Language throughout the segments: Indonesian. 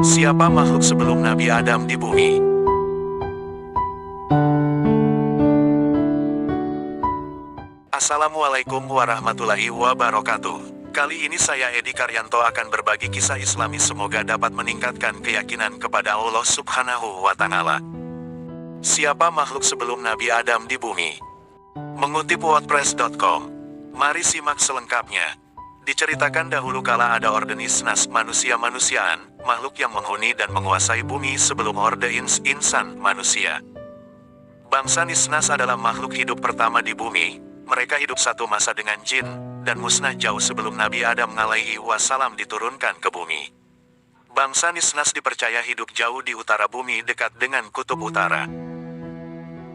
Siapa makhluk sebelum Nabi Adam di bumi? Assalamualaikum warahmatullahi wabarakatuh. Kali ini saya Edi Karyanto akan berbagi kisah Islami, semoga dapat meningkatkan keyakinan kepada Allah Subhanahu wa Ta'ala. Siapa makhluk sebelum Nabi Adam di bumi? Mengutip wordpress.com. Mari simak selengkapnya. Diceritakan dahulu kala ada orde Nisnas, manusia-manusiaan, makhluk yang menghuni dan menguasai bumi sebelum orde insan, manusia. Bangsa Nisnas adalah makhluk hidup pertama di bumi. Mereka hidup satu masa dengan jin, dan musnah jauh sebelum Nabi Adam alaihi wassalam diturunkan ke bumi. Bangsa Nisnas dipercaya hidup jauh di utara bumi dekat dengan kutub utara.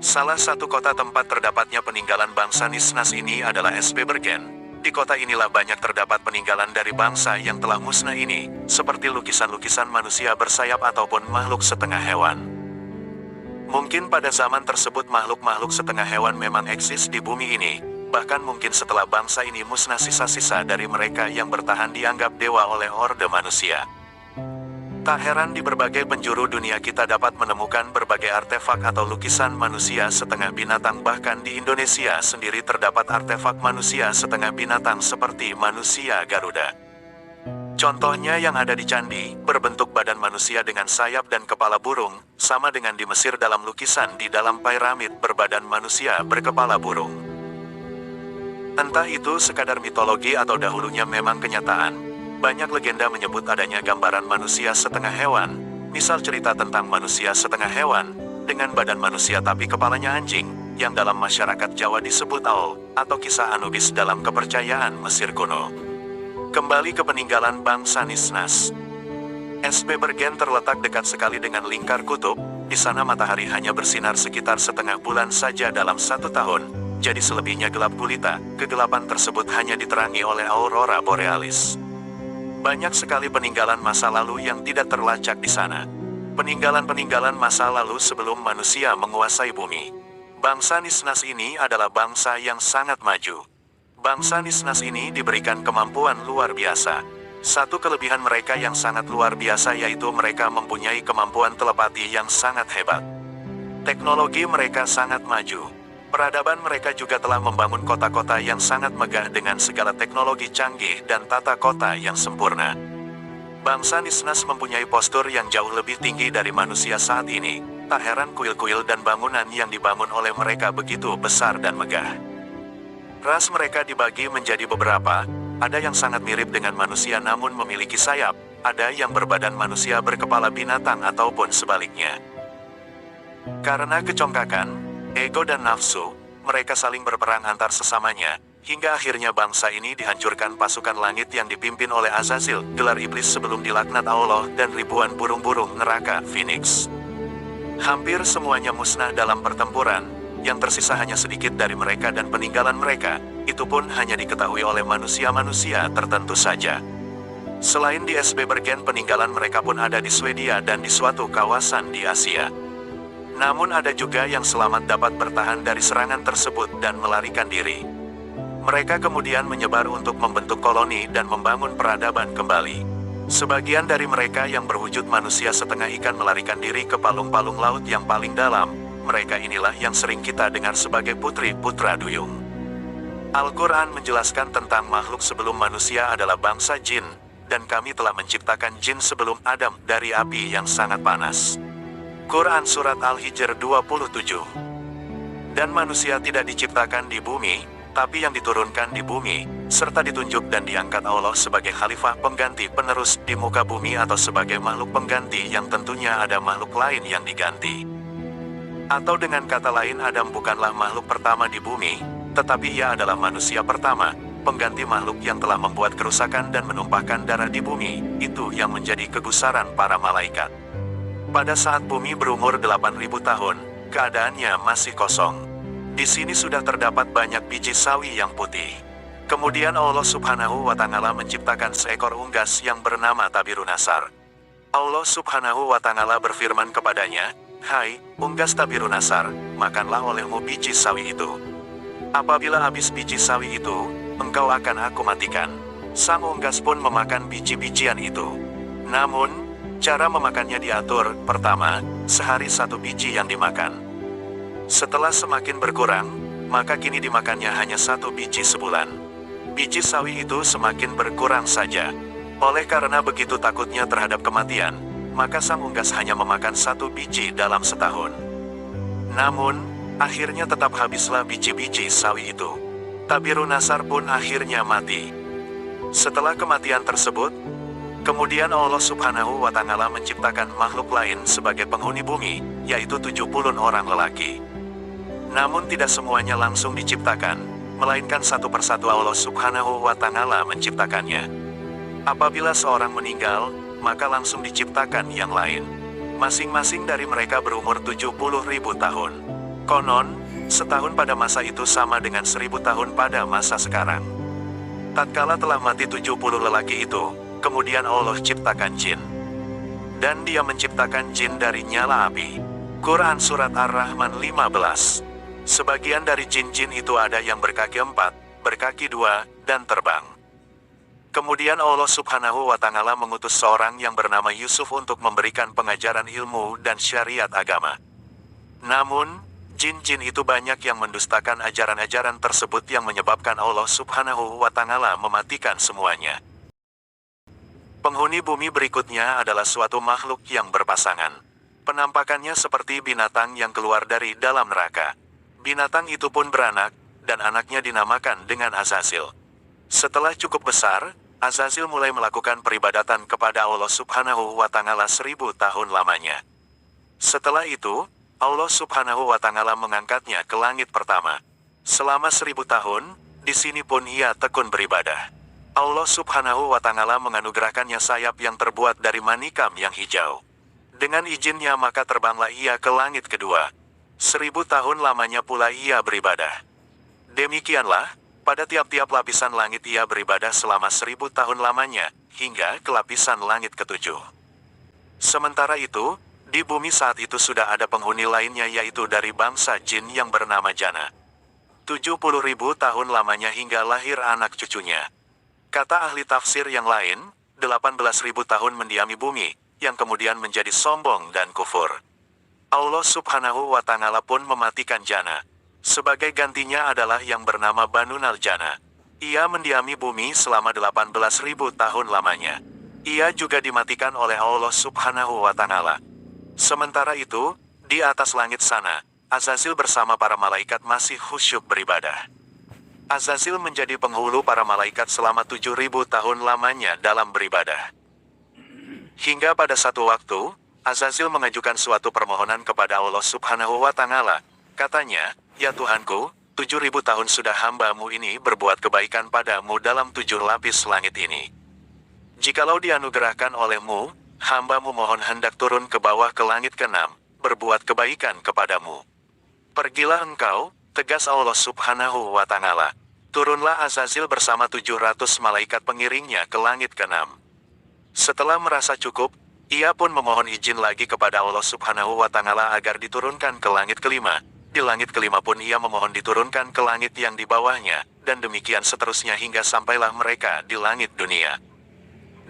Salah satu kota tempat terdapatnya peninggalan bangsa Nisnas ini adalah SB Bergen. Di kota inilah banyak terdapat peninggalan dari bangsa yang telah musnah ini, seperti lukisan-lukisan manusia bersayap ataupun makhluk setengah hewan. Mungkin pada zaman tersebut makhluk-makhluk setengah hewan memang eksis di bumi ini, bahkan mungkin setelah bangsa ini musnah sisa-sisa dari mereka yang bertahan dianggap dewa oleh orde manusia. Tak heran di berbagai penjuru dunia kita dapat menemukan berbagai artefak atau lukisan manusia setengah binatang, bahkan di Indonesia sendiri terdapat artefak manusia setengah binatang seperti manusia Garuda. Contohnya yang ada di candi, berbentuk badan manusia dengan sayap dan kepala burung, sama dengan di Mesir dalam lukisan di dalam piramid berbadan manusia berkepala burung. Entah itu sekadar mitologi atau dahulunya memang kenyataan. Banyak legenda menyebut adanya gambaran manusia setengah hewan, misal cerita tentang manusia setengah hewan, dengan badan manusia tapi kepalanya anjing, yang dalam masyarakat Jawa disebut Aul, atau kisah Anubis dalam kepercayaan Mesir kuno. Kembali ke peninggalan bangsa Nisnas. SB Bergen terletak dekat sekali dengan lingkar kutub, di sana matahari hanya bersinar sekitar setengah bulan saja dalam satu tahun, jadi selebihnya gelap gulita, kegelapan tersebut hanya diterangi oleh aurora borealis. Banyak sekali peninggalan masa lalu yang tidak terlacak di sana. Peninggalan-peninggalan masa lalu sebelum manusia menguasai bumi. Bangsa Nisnas ini adalah bangsa yang sangat maju. Bangsa Nisnas ini diberikan kemampuan luar biasa. Satu kelebihan mereka yang sangat luar biasa yaitu mereka mempunyai kemampuan telepati yang sangat hebat. Teknologi mereka sangat maju. Peradaban mereka juga telah membangun kota-kota yang sangat megah dengan segala teknologi canggih dan tata kota yang sempurna. Bangsa Nisnas mempunyai postur yang jauh lebih tinggi dari manusia saat ini. Tak heran kuil-kuil dan bangunan yang dibangun oleh mereka begitu besar dan megah. Ras mereka dibagi menjadi beberapa, ada yang sangat mirip dengan manusia namun memiliki sayap, ada yang berbadan manusia berkepala binatang ataupun sebaliknya. Karena kecongkakan, ego dan nafsu, mereka saling berperang antar sesamanya, hingga akhirnya bangsa ini dihancurkan pasukan langit yang dipimpin oleh Azazil, gelar iblis sebelum dilaknat Allah, dan ribuan burung-burung neraka, Phoenix. Hampir semuanya musnah dalam pertempuran, yang tersisa hanya sedikit dari mereka dan peninggalan mereka, itu pun hanya diketahui oleh manusia-manusia tertentu saja. Selain di SB Bergen, peninggalan mereka pun ada di Swedia dan di suatu kawasan di Asia. Namun ada juga yang selamat dapat bertahan dari serangan tersebut dan melarikan diri. Mereka kemudian menyebar untuk membentuk koloni dan membangun peradaban kembali. Sebagian dari mereka yang berwujud manusia setengah ikan melarikan diri ke palung-palung laut yang paling dalam. Mereka inilah yang sering kita dengar sebagai putri-putra duyung. Al-Quran menjelaskan tentang makhluk sebelum manusia adalah bangsa jin, dan kami telah menciptakan jin sebelum Adam dari api yang sangat panas. Quran Surat Al-Hijr 27. Dan manusia tidak diciptakan di bumi, tapi yang diturunkan di bumi, serta ditunjuk dan diangkat Allah sebagai khalifah pengganti penerus di muka bumi atau sebagai makhluk pengganti yang tentunya ada makhluk lain yang diganti. Atau dengan kata lain, Adam bukanlah makhluk pertama di bumi, tetapi ia adalah manusia pertama, pengganti makhluk yang telah membuat kerusakan dan menumpahkan darah di bumi, itu yang menjadi kegusaran para malaikat. Pada saat bumi berumur 8.000 tahun, keadaannya masih kosong. Di sini sudah terdapat banyak biji sawi yang putih. Kemudian Allah Subhanahu wa Ta'ala menciptakan seekor unggas yang bernama Tabirunasar. Allah Subhanahu wa Ta'ala berfirman kepadanya, "Hai, unggas Tabirunasar, makanlah olehmu biji sawi itu. Apabila habis biji sawi itu, engkau akan aku matikan." Sang unggas pun memakan biji-bijian itu. Namun, Cara memakannya diatur, pertama, sehari 1 biji yang dimakan. Setelah semakin berkurang, maka kini dimakannya hanya 1 biji sebulan. Biji sawi itu semakin berkurang saja. Oleh karena begitu takutnya terhadap kematian, maka sang unggas hanya memakan 1 biji dalam setahun. Namun, akhirnya tetap habislah biji-biji sawi itu. Tabirunasar pun akhirnya mati. Setelah kematian tersebut, kemudian Allah Subhanahu wa Ta'ala menciptakan makhluk lain sebagai penghuni bumi, yaitu 70 orang lelaki. Namun tidak semuanya langsung diciptakan, melainkan satu persatu Allah Subhanahu wa Ta'ala menciptakannya. Apabila seorang meninggal, maka langsung diciptakan yang lain. Masing-masing dari mereka berumur 70.000 tahun. Konon, setahun pada masa itu sama dengan 1000 tahun pada masa sekarang. Tatkala telah mati 70 lelaki itu, kemudian Allah ciptakan jin. Dan dia menciptakan jin dari nyala api. Quran Surat Ar-Rahman 15. Sebagian dari jin-jin itu ada yang berkaki 4, berkaki 2, dan terbang. Kemudian Allah Subhanahu wa Ta'ala mengutus seorang yang bernama Yusuf untuk memberikan pengajaran ilmu dan syariat agama. Namun, jin-jin itu banyak yang mendustakan ajaran-ajaran tersebut yang menyebabkan Allah Subhanahu wa Ta'ala mematikan semuanya. Penghuni bumi berikutnya adalah suatu makhluk yang berpasangan. Penampakannya seperti binatang yang keluar dari dalam neraka. Binatang itu pun beranak, dan anaknya dinamakan dengan Azazil. Setelah cukup besar, Azazil mulai melakukan peribadatan kepada Allah Subhanahu wa Ta'ala 1000 tahun lamanya. Setelah itu, Allah Subhanahu wa Ta'ala mengangkatnya ke langit pertama. Selama 1000 tahun, di sini pun ia tekun beribadah. Allah Subhanahu wa Ta'ala menganugerahkannya sayap yang terbuat dari manikam yang hijau. Dengan izinnya maka terbanglah ia ke langit kedua. 1000 tahun lamanya pula ia beribadah. Demikianlah, pada tiap-tiap lapisan langit ia beribadah selama 1000 tahun lamanya, hingga ke lapisan langit ketujuh. Sementara itu, di bumi saat itu sudah ada penghuni lainnya yaitu dari bangsa jin yang bernama Jana. 70.000 tahun lamanya hingga lahir anak cucunya. Kata ahli tafsir yang lain, 18.000 tahun mendiami bumi, yang kemudian menjadi sombong dan kufur. Allah Subhanahu wa Ta'ala pun mematikan Jana. Sebagai gantinya adalah yang bernama Banu Naljana. Ia mendiami bumi selama 18.000 tahun lamanya. Ia juga dimatikan oleh Allah Subhanahu wa Ta'ala. Sementara itu, di atas langit sana, Azazil bersama para malaikat masih khusyuk beribadah. Azazil menjadi penghulu para malaikat selama 7.000 tahun lamanya dalam beribadah. Hingga pada satu waktu, Azazil mengajukan suatu permohonan kepada Allah Subhanahu wa Ta'ala. Katanya, "Ya Tuhanku, 7.000 tahun sudah hamba-Mu ini berbuat kebaikan padamu dalam 7 lapis langit ini. Jikalau dianugerahkan oleh-Mu, hamba-Mu mohon hendak turun ke bawah ke langit ke-6, berbuat kebaikan kepadamu. Pergilah engkau," tegas Allah Subhanahu wa Ta'ala. Turunlah Azazil bersama 700 malaikat pengiringnya ke langit ke-6. Setelah merasa cukup, ia pun memohon izin lagi kepada Allah Subhanahu wa Ta'ala agar diturunkan ke langit ke-5. Di langit ke-5 pun ia memohon diturunkan ke langit yang di bawahnya, dan demikian seterusnya hingga sampailah mereka di langit dunia.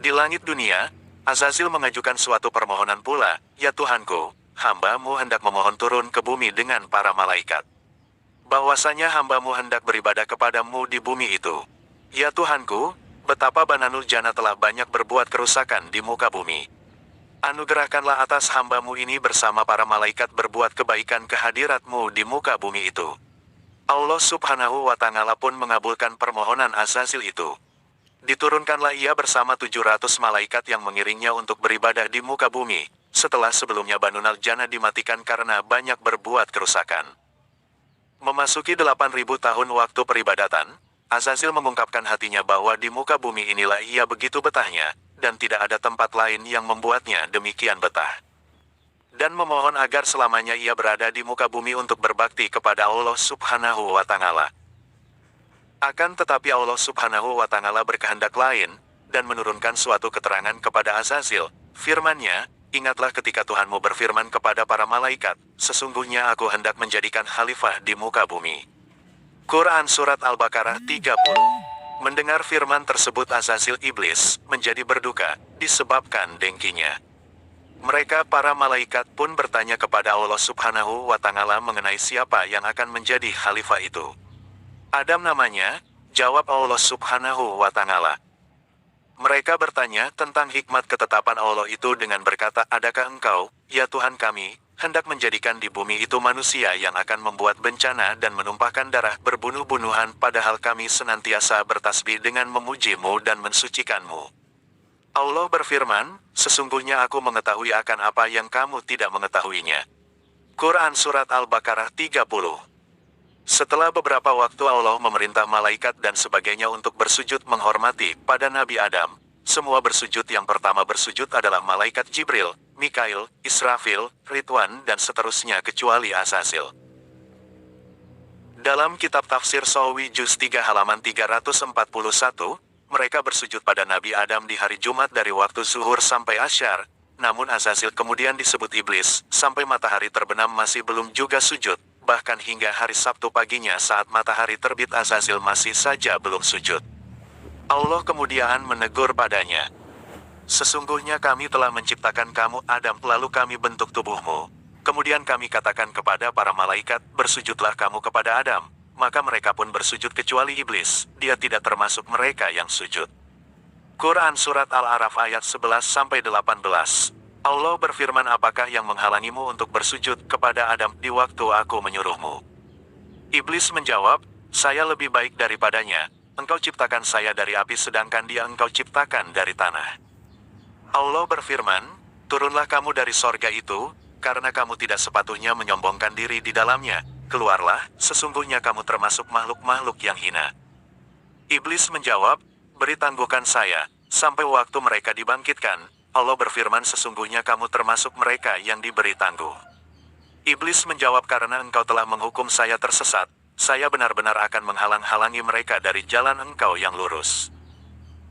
Di langit dunia, Azazil mengajukan suatu permohonan pula, "Ya Tuhanku, hamba-Mu hendak memohon turun ke bumi dengan para malaikat. Bahwasanya hamba-Mu hendak beribadah kepadamu di bumi itu. Ya Tuhanku, betapa Bananul Jana telah banyak berbuat kerusakan di muka bumi. Anugerahkanlah atas hamba-Mu ini bersama para malaikat berbuat kebaikan kehadirat-Mu di muka bumi itu." Allah Subhanahu wa Ta'ala pun mengabulkan permohonan Azazil itu. Diturunkanlah ia bersama 700 malaikat yang mengiringnya untuk beribadah di muka bumi, setelah sebelumnya Banu Naljana dimatikan karena banyak berbuat kerusakan. Memasuki 8.000 tahun waktu peribadatan, Azazil mengungkapkan hatinya bahwa di muka bumi inilah ia begitu betahnya, dan tidak ada tempat lain yang membuatnya demikian betah. Dan memohon agar selamanya ia berada di muka bumi untuk berbakti kepada Allah Subhanahu wa Ta'ala. Akan tetapi Allah Subhanahu wa Ta'ala berkehendak lain, dan menurunkan suatu keterangan kepada Azazil. Firman-Nya, "Ingatlah ketika Tuhanmu berfirman kepada para malaikat, sesungguhnya aku hendak menjadikan khalifah di muka bumi." Quran Surat Al-Baqarah 30. Mendengar firman tersebut Azazil iblis menjadi berduka, disebabkan dengkinya. Mereka para malaikat pun bertanya kepada Allah Subhanahu wa Ta'ala mengenai siapa yang akan menjadi khalifah itu. Adam namanya, jawab Allah Subhanahu wa Ta'ala. Mereka bertanya tentang hikmat ketetapan Allah itu dengan berkata, adakah engkau, ya Tuhan kami, hendak menjadikan di bumi itu manusia yang akan membuat bencana dan menumpahkan darah berbunuh-bunuhan padahal kami senantiasa bertasbih dengan memujimu dan mensucikanmu. Allah berfirman, sesungguhnya aku mengetahui akan apa yang kamu tidak mengetahuinya. Quran Surat Al-Baqarah 30. Setelah beberapa waktu Allah memerintah malaikat dan sebagainya untuk bersujud menghormati pada Nabi Adam. Semua bersujud. Yang pertama bersujud adalah malaikat Jibril, Mikail, Israfil, Ridwan dan seterusnya kecuali Azazil. Dalam kitab tafsir Sawi Juz 3 halaman 341, mereka bersujud pada Nabi Adam di hari Jumat dari waktu zuhur sampai asyar, namun Azazil kemudian disebut iblis, sampai matahari terbenam masih belum juga sujud, bahkan hingga hari Sabtu paginya saat matahari terbit Azazil masih saja belum sujud. Allah kemudian menegur padanya, sesungguhnya kami telah menciptakan kamu Adam lalu kami bentuk tubuhmu. Kemudian kami katakan kepada para malaikat, bersujudlah kamu kepada Adam. Maka mereka pun bersujud kecuali iblis, dia tidak termasuk mereka yang sujud. Quran Surat Al-A'raf ayat 11-18. Allah berfirman, apakah yang menghalangimu untuk bersujud kepada Adam di waktu aku menyuruhmu? Iblis menjawab, saya lebih baik daripadanya, engkau ciptakan saya dari api sedangkan dia engkau ciptakan dari tanah. Allah berfirman, turunlah kamu dari sorga itu, karena kamu tidak sepatutnya menyombongkan diri di dalamnya. Keluarlah, sesungguhnya kamu termasuk makhluk-makhluk yang hina. Iblis menjawab, beri tangguhkan saya, sampai waktu mereka dibangkitkan. Allah berfirman, sesungguhnya kamu termasuk mereka yang diberi tangguh. Iblis menjawab, karena engkau telah menghukum saya tersesat, saya benar-benar akan menghalang-halangi mereka dari jalan engkau yang lurus.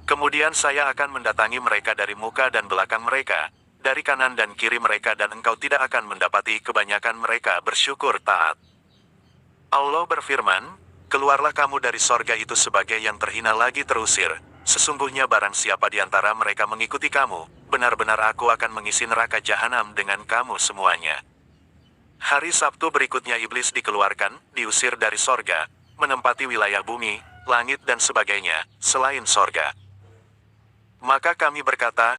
Kemudian saya akan mendatangi mereka dari muka dan belakang mereka, dari kanan dan kiri mereka dan engkau tidak akan mendapati kebanyakan mereka bersyukur taat. Allah berfirman, keluarlah kamu dari sorga itu sebagai yang terhina lagi terusir, sesungguhnya barang siapa di antara mereka mengikuti kamu, benar-benar aku akan mengisi neraka jahanam dengan kamu semuanya. Hari Sabtu berikutnya iblis dikeluarkan, diusir dari sorga, menempati wilayah bumi, langit dan sebagainya, selain sorga. Maka kami berkata,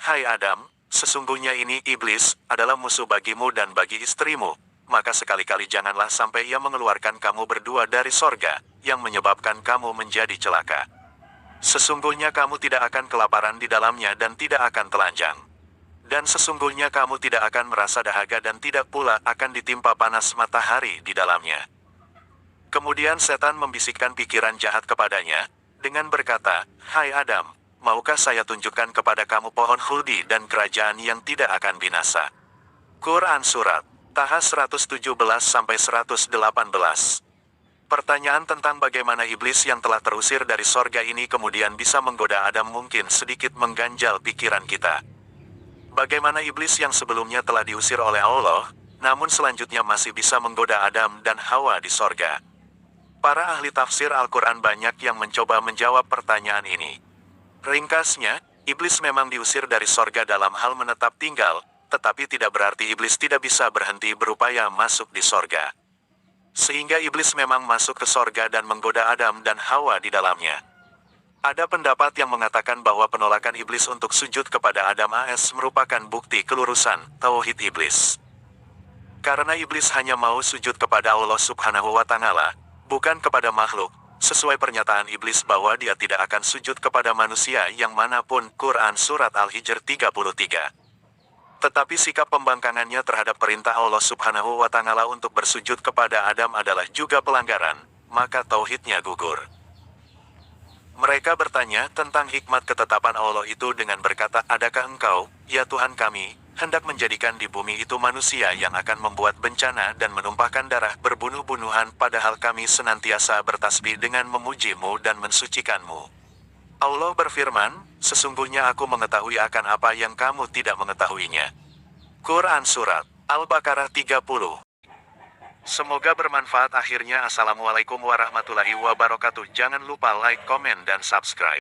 hai Adam, sesungguhnya ini iblis, adalah musuh bagimu dan bagi istrimu. Maka sekali-kali janganlah sampai ia mengeluarkan kamu berdua dari sorga, yang menyebabkan kamu menjadi celaka. Sesungguhnya kamu tidak akan kelaparan di dalamnya dan tidak akan telanjang. Dan sesungguhnya kamu tidak akan merasa dahaga dan tidak pula akan ditimpa panas matahari di dalamnya. Kemudian setan membisikkan pikiran jahat kepadanya, dengan berkata, hai Adam, maukah saya tunjukkan kepada kamu pohon khuldi dan kerajaan yang tidak akan binasa? Quran Surat Taha 117-118. Pertanyaan tentang bagaimana iblis yang telah terusir dari sorga ini kemudian bisa menggoda Adam mungkin sedikit mengganjal pikiran kita. Bagaimana iblis yang sebelumnya telah diusir oleh Allah, namun selanjutnya masih bisa menggoda Adam dan Hawa di sorga? Para ahli tafsir Al-Quran banyak yang mencoba menjawab pertanyaan ini. Ringkasnya, iblis memang diusir dari sorga dalam hal menetap tinggal, tetapi tidak berarti iblis tidak bisa berhenti berupaya masuk di sorga. Sehingga iblis memang masuk ke sorga dan menggoda Adam dan Hawa di dalamnya. Ada pendapat yang mengatakan bahwa penolakan iblis untuk sujud kepada Adam AS merupakan bukti kelurusan tauhid iblis. Karena iblis hanya mau sujud kepada Allah Subhanahu wa Ta'ala, bukan kepada makhluk, sesuai pernyataan iblis bahwa dia tidak akan sujud kepada manusia yang manapun. Quran Surat Al-Hijr 33. Tetapi sikap pembangkangannya terhadap perintah Allah Subhanahu wa Ta'ala untuk bersujud kepada Adam adalah juga pelanggaran, maka tauhidnya gugur. Mereka bertanya tentang hikmat ketetapan Allah itu dengan berkata, adakah engkau, ya Tuhan kami, hendak menjadikan di bumi itu manusia yang akan membuat bencana dan menumpahkan darah berbunuh-bunuhan padahal kami senantiasa bertasbih dengan memujimu dan mensucikanmu. Allah berfirman, sesungguhnya aku mengetahui akan apa yang kamu tidak mengetahuinya. Quran Surat Al-Baqarah 30. Semoga bermanfaat akhirnya. Assalamualaikum warahmatullahi wabarakatuh. Jangan lupa like, komen, dan subscribe.